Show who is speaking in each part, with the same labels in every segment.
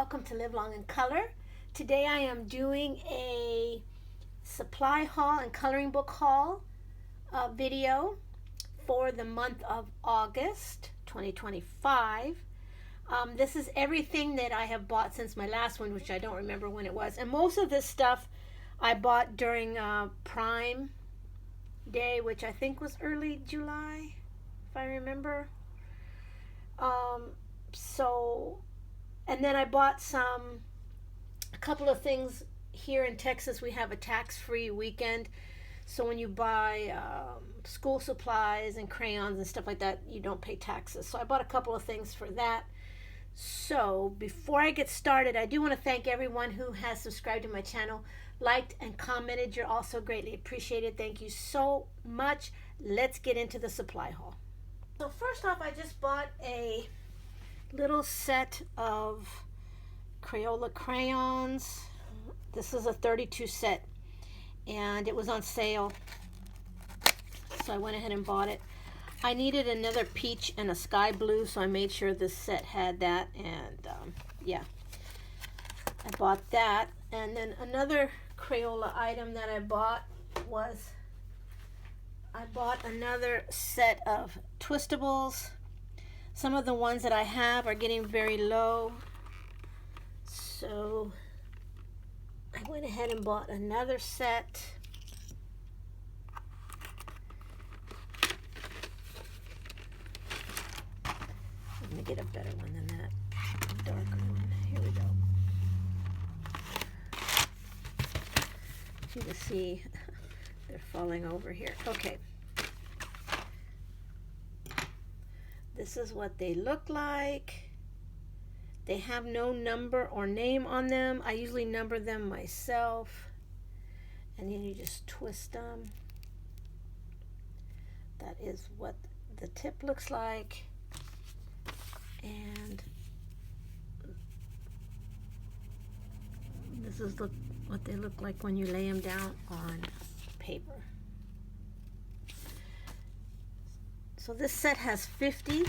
Speaker 1: welcome to Live Long in Color. Today I am doing a supply haul and coloring book haul video for the month of August 2025. This is everything that I have bought since my last one, which I don't remember when it was. And most of this stuff I bought during Prime Day, which I think was early July, if I remember. And then I bought a couple of things. Here in Texas we have a tax-free weekend, so when you buy school supplies and crayons and stuff like that, you don't pay taxes. So I bought a couple of things for that. So before I get started, I do want to thank everyone who has subscribed to my channel, liked and commented. You're also greatly appreciated. Thank you so much. Let's get into the supply haul. So first off, I just bought a little set of Crayola crayons. This is a 32 set and it was on sale, so I went ahead and bought it. I needed another peach and a sky blue, so I made sure this set had that, and yeah, I bought that. And then another Crayola item that I bought was another set of twistables. Some of the ones that I have are getting very low, so I went ahead and bought another set. Let me get a better one than that, a darker one. Here we go. You can see they're falling over here. Okay. This is what they look like. They have no number or name on them. I usually number them myself. And then you just twist them. That is what the tip looks like. And this is what they look like when you lay them down on paper. So this set has 50,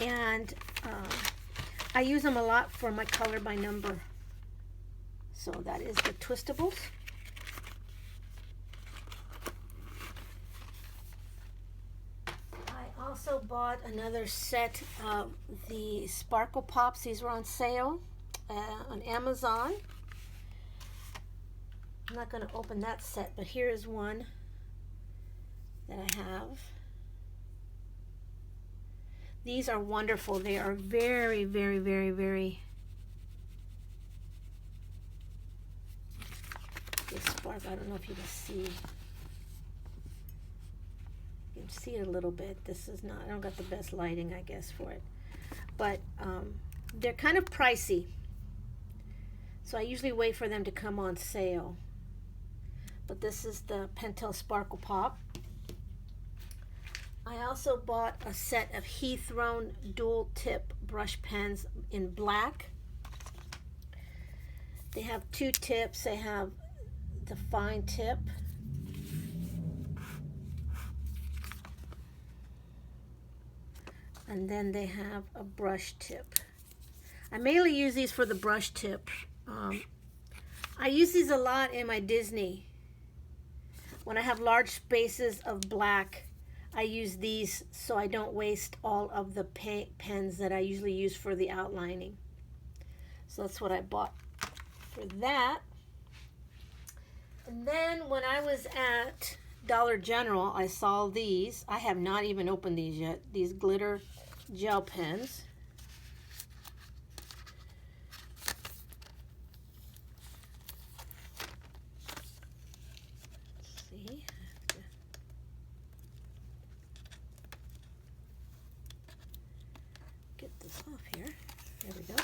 Speaker 1: and I use them a lot for my color by number. So that is the twistables. I also bought another set of the Sparkle Pops. These were on sale on Amazon. I'm not going to open that set, but here is one that I have. These are wonderful. They are very, very, very, very. They spark. I don't know if you can see. You can see it a little bit. This is not, I don't got the best lighting, I guess, for it. But they're kind of pricey. So I usually wait for them to come on sale. But this is the Pentel Sparkle Pop. I also bought a set of Heathrone dual tip brush pens in black. They have two tips. They have the fine tip and then they have a brush tip. I mainly use these for the brush tip. I use these a lot in my Disney. When I have large spaces of black, I use these so I don't waste all of the pens that I usually use for the outlining. So that's what I bought for that. And then when I was at Dollar General, I saw these. I have not even opened these yet. These glitter gel pens. Get this off here. There we go.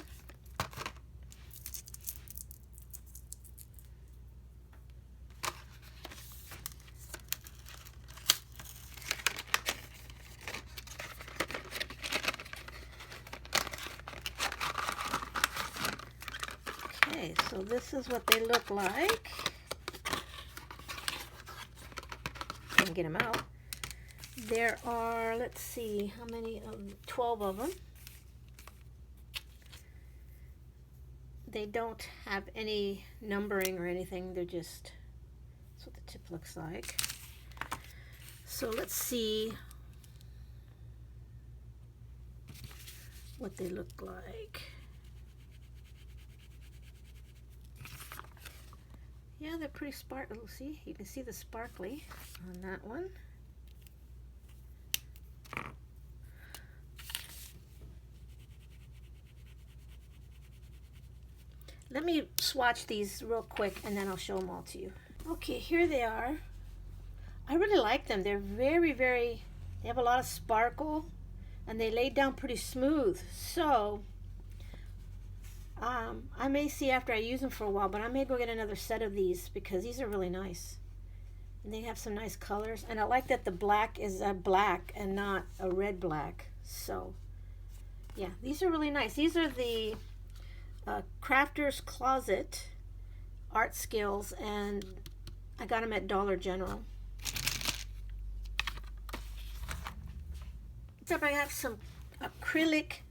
Speaker 1: Okay, so this is what they look like. Can't get them out. There are, let's see, how many of them? 12 of them. They don't have any numbering or anything. They're just, that's what the tip looks like. So let's see what they look like. Yeah, they're pretty sparkly. See, you can see the sparkly on that one. Let me swatch these real quick and then I'll show them all to you. Okay, here they are. I really like them. They're very, they have a lot of sparkle and they lay down pretty smooth. So I may see after I use them for a while, but I may go get another set of these because these are really nice. And they have some nice colors. And I like that the black is a black and not a red black. So yeah, these are really nice. These are the Crafter's Closet Art Skills, and I got them at Dollar General. Next up, I have some acrylic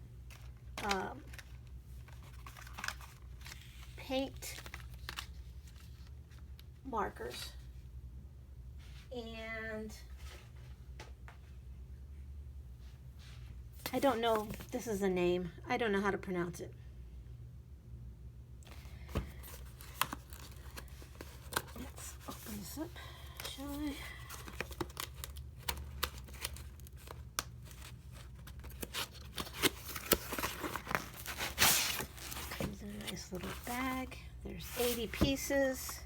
Speaker 1: paint markers, and I don't know, this is a name. I don't know how to pronounce it. Let's open this up, shall I? Comes in a nice little bag. There's 80 pieces.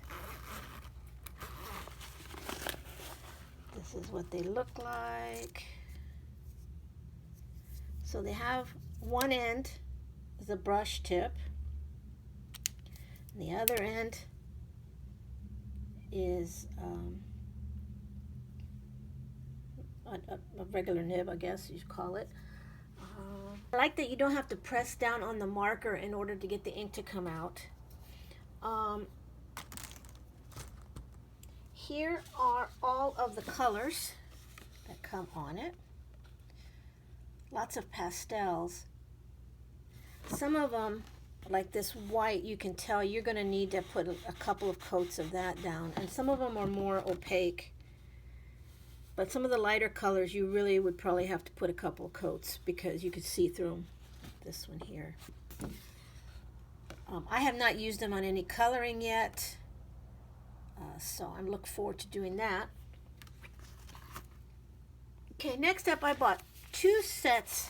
Speaker 1: This is what they look like. So they have one end is a brush tip, and the other end is a regular nib, I guess you'd call it. I like that you don't have to press down on the marker in order to get the ink to come out. Here are all of the colors that come on it. Lots of pastels. Some of them, like this white, you can tell you're going to need to put a couple of coats of that down. And some of them are more opaque. But some of the lighter colors, you really would probably have to put a couple of coats because you could see through them. This one here. I have not used them on any coloring yet. So I'm looking forward to doing that. Okay, next up I bought 2 sets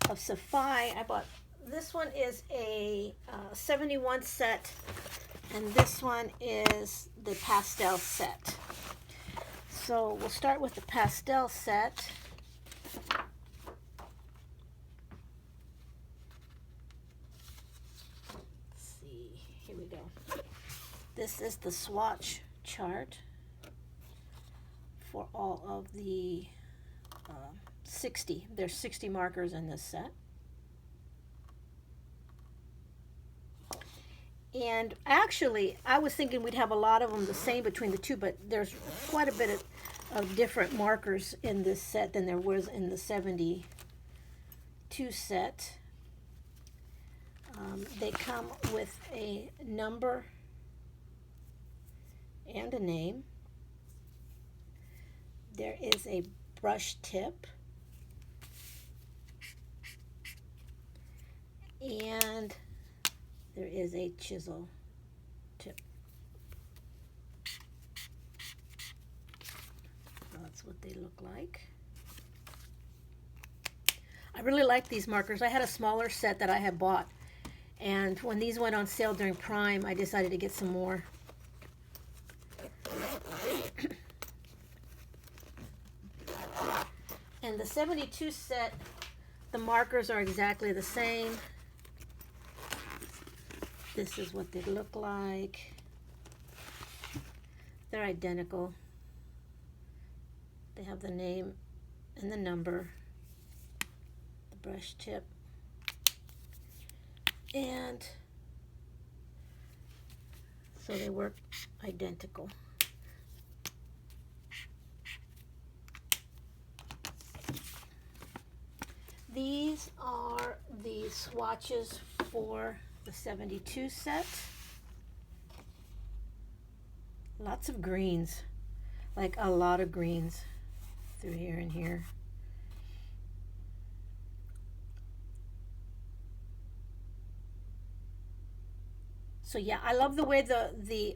Speaker 1: of Safai. I bought, this one is a 71 set, and this one is the pastel set. So we'll start with the pastel set. Let's see, here we go. This is the swatch chart for all of the 60. There's 60 markers in this set. And actually, I was thinking we'd have a lot of them the same between the two, but there's quite a bit of different markers in this set than there was in the 72 set. They come with a number and a name. There is a brush tip, and there is a chisel tip. That's what they look like. I really like these markers. I had a smaller set that I had bought, and when these went on sale during Prime, I decided to get some more. And the 72 set, the markers are exactly the same. This is what they look like. They're identical. They have the name and the number, the brush tip, and so they work identical. These are the swatches for the 72 set. Lots of greens, like a lot of greens through here and here. So yeah, I love the way the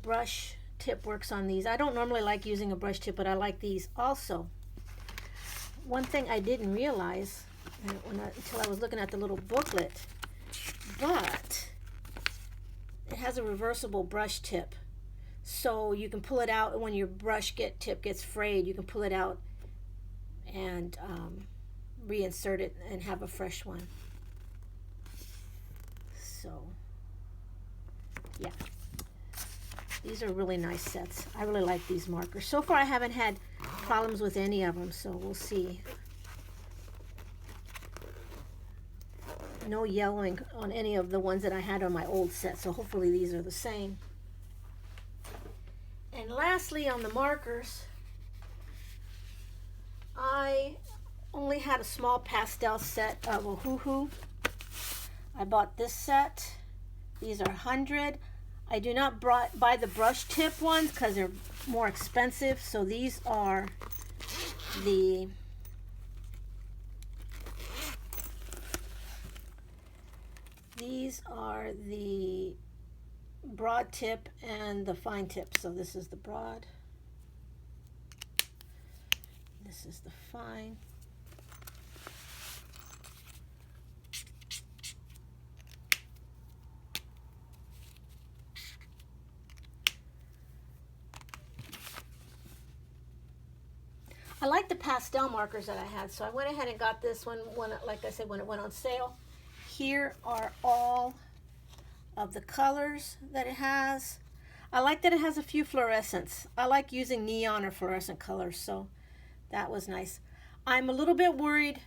Speaker 1: brush tip works on these. I don't normally like using a brush tip, but I like these also. One thing I didn't realize until I was looking at the little booklet, but it has a reversible brush tip. So you can pull it out when your brush tip gets frayed. You can pull it out and reinsert it and have a fresh one. So yeah, these are really nice sets. I really like these markers. So far I haven't had problems with any of them, so we'll see. No yellowing on any of the ones that I had on my old set, so hopefully these are the same. And lastly, on the markers, I only had a small pastel set of Ohuhu. I bought this set. These are 100. I do not buy the brush tip ones because they're more expensive. So these are the broad tip and the fine tip. So this is the broad. This is the fine. I like the pastel markers that I had, so I went ahead and got this one when, like I said, when it went on sale. Here are all of the colors that it has. I like that it has a few fluorescents. I like using neon or fluorescent colors, so that was nice. I'm a little bit worried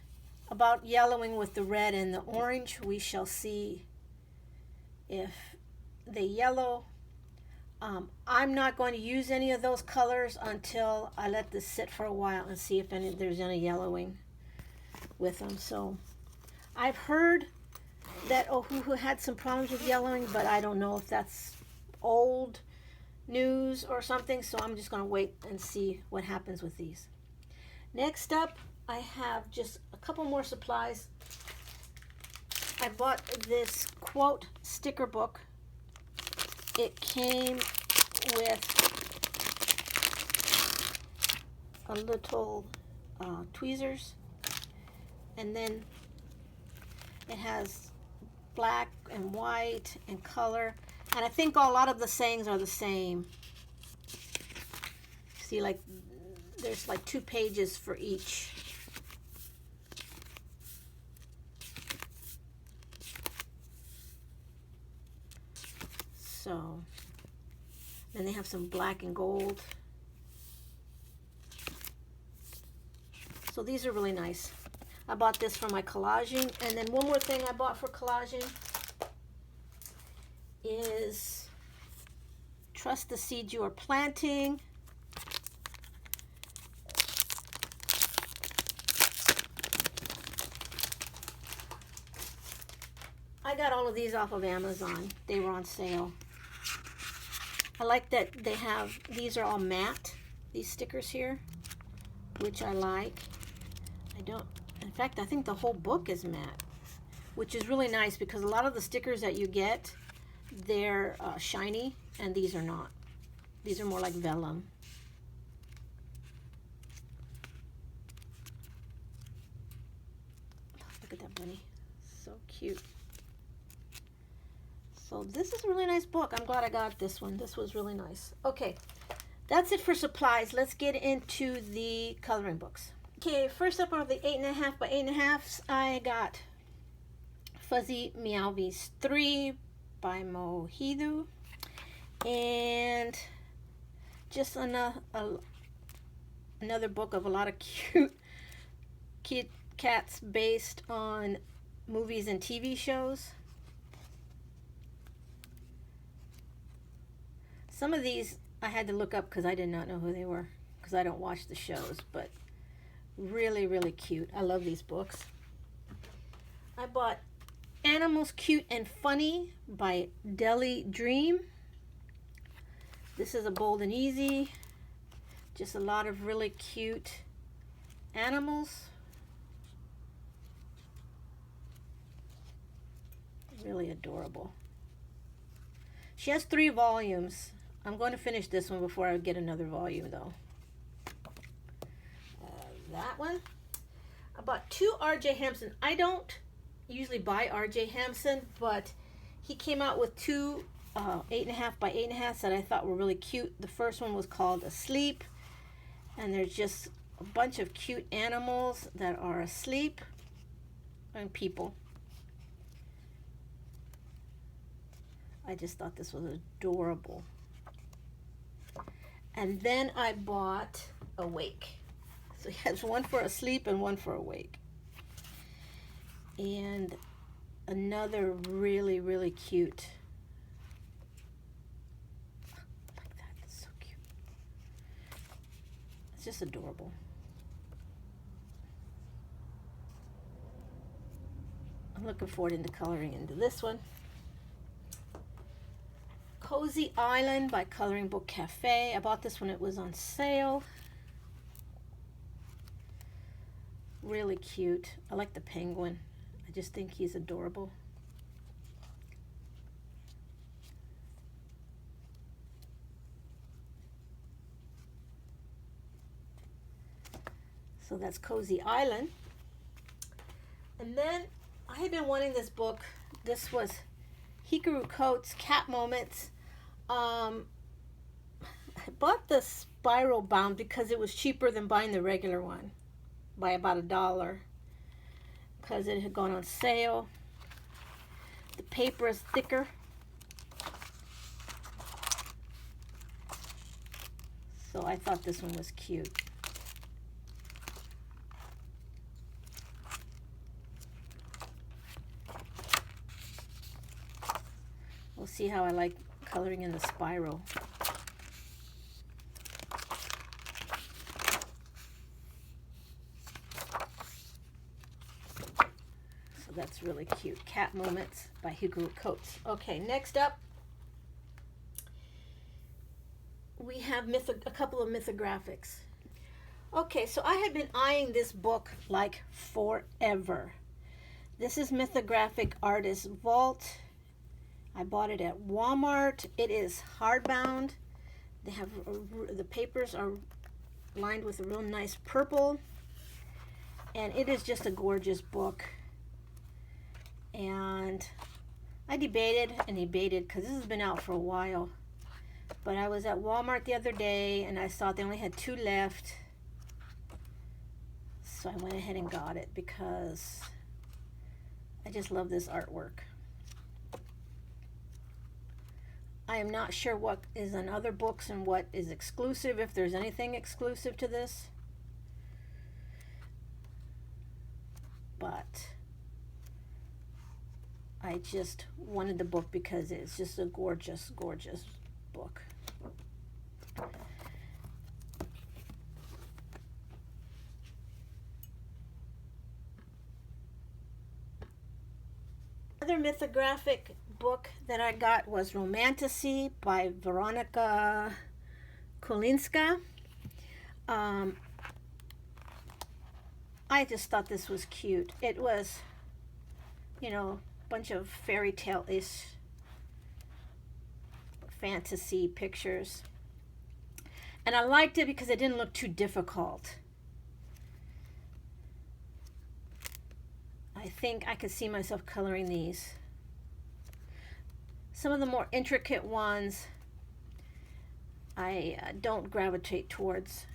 Speaker 1: about yellowing with the red and the orange. We shall see if they yellow. I'm not going to use any of those colors until I let this sit for a while and see if there's any yellowing with them. So I've heard that Ohuhu had some problems with yellowing, but I don't know if that's old news or something, so I'm just going to wait and see what happens with these. Next up, I have just a couple more supplies. I bought this quote sticker book. It came with a little tweezers, and then it has black and white and color, and I think a lot of the sayings are the same. See, like there's like 2 pages for each. So then they have some black and gold. So these are really nice. I bought this for my collaging. And then one more thing I bought for collaging is Trust the Seeds You Are Planting. I got all of these off of Amazon. They were on sale. I like that they have, these are all matte, these stickers here, which I like. In fact, I think the whole book is matte, which is really nice because a lot of the stickers that you get, they're shiny, and these are not. These are more like vellum. Look at that bunny, so cute. So this is a really nice book. I'm glad I got this one. This was really nice. Okay, that's it for supplies. Let's get into the coloring books. Okay, first up are the 8.5 by 8.5s. I got Fuzzy Meowvies 3 by Mohidu. And just another book of a lot of cute cats based on movies and TV shows. Some of these I had to look up because I did not know who they were because I don't watch the shows, but Really, really cute. I love these books. I bought Animals Cute and Funny by Deli Dream. This is a bold and easy. Just a lot of really cute animals. Really adorable. She has 3 volumes. I'm going to finish this one before I get another volume though. That one. I bought 2 R.J. Hampson. I don't usually buy R.J. Hampson, but he came out with 2 8.5 by 8.5 that I thought were really cute. The first one was called Asleep, and there's just a bunch of cute animals that are asleep and people. I just thought this was adorable. And then I bought Awake. So he has one for asleep and one for awake. And another really, really cute. Like that, it's so cute. It's just adorable. I'm looking forward into coloring into this one. Cozy Island by Coloring Book Cafe. I bought this when it was on sale. Really cute. I like the penguin. I just think he's adorable. So that's Cozy Island. And then I had been wanting this book. This was Hikaru Coates Cat Moments. I bought the spiral bound because it was cheaper than buying the regular one by about $1 because it had gone on sale. The paper is thicker. So I thought this one was cute. We'll see how I like coloring in the spiral. So that's really cute. Cat Moments by Hikaru Coates. Okay, next up we have a couple of mythographics. Okay, so I had been eyeing this book like forever. This is Mythographic Artist Vault. I bought it at Walmart. It is hardbound. They have the papers are lined with a real nice purple, and it is just a gorgeous book. And I debated because this has been out for a while, but I was at Walmart the other day and I saw they only had 2 left, so I went ahead and got it because I just love this artwork. I am not sure what is in other books and what is exclusive, if there's anything exclusive to this. But I just wanted the book because it's just a gorgeous, gorgeous book. Another mythographic book that I got was Romantasy by Veronika Kolinska. I just thought this was cute. It was, you know, a bunch of fairy tale-ish fantasy pictures. And I liked it because it didn't look too difficult. I think I could see myself coloring these. Some of the more intricate ones I don't gravitate towards,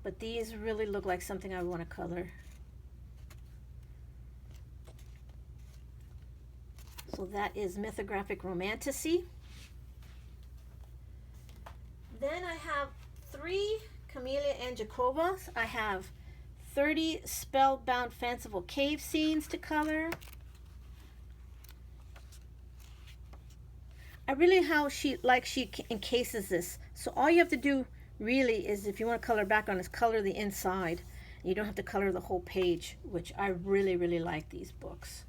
Speaker 1: but these really look like something I want to color. So that is Mythographic Romantasy. Then I have 3 Camellia and Jacobas. I have 30 Spellbound Fanciful Cave Scenes to color. I really how she encases this. So all you have to do really is, if you want to color background, is color the inside. You don't have to color the whole page, which I really, really like these books.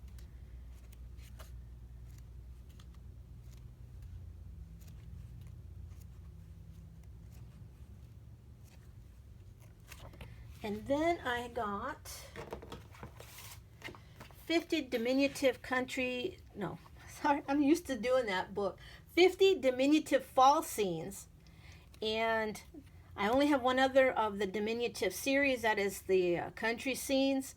Speaker 1: And then I got 50 diminutive country, no, sorry, I'm used to doing that book. 50 diminutive fall scenes. And I only have one other of the diminutive series, that is the country scenes.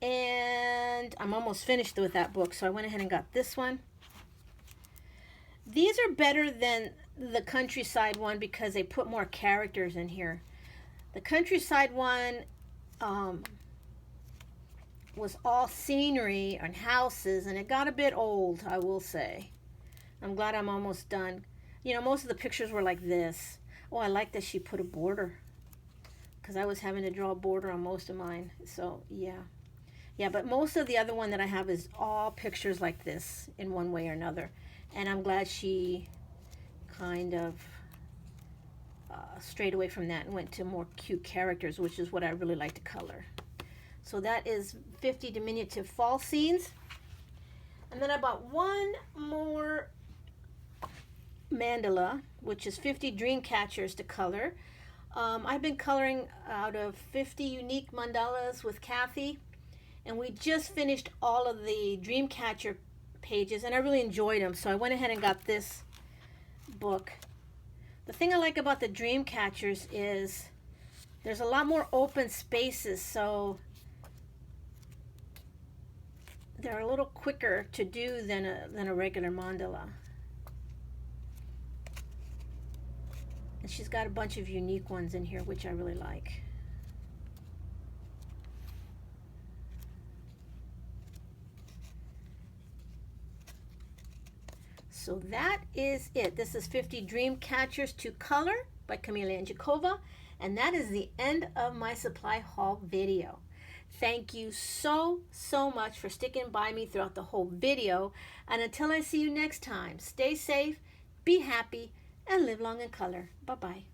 Speaker 1: And I'm almost finished with that book, so I went ahead and got this one. These are better than the countryside one because they put more characters in here. The countryside one was all scenery and houses, and it got a bit old, I will say. I'm glad I'm almost done. You know, most of the pictures were like this. Oh, I like that she put a border, because I was having to draw a border on most of mine. So, yeah. Yeah, but most of the other one that I have is all pictures like this in one way or another. And I'm glad she kind of strayed away from that and went to more cute characters, which is what I really like to color. So that is 50 diminutive fall scenes. And then I bought one more mandala, which is 50 dream catchers to color. I've been coloring out of 50 unique mandalas with Kathy, and we just finished all of the dream catcher pages, and I really enjoyed them, so I went ahead and got this book. The thing I like about the dream catchers is there's a lot more open spaces, so they're a little quicker to do than a regular mandala. And she's got a bunch of unique ones in here, which I really like. So that is it. This is 50 Dream Catchers to Color by Camila Anjakova. And that is the end of my supply haul video. Thank you so much for sticking by me throughout the whole video. And until I see you next time, stay safe, be happy, and live long in color. Bye-bye.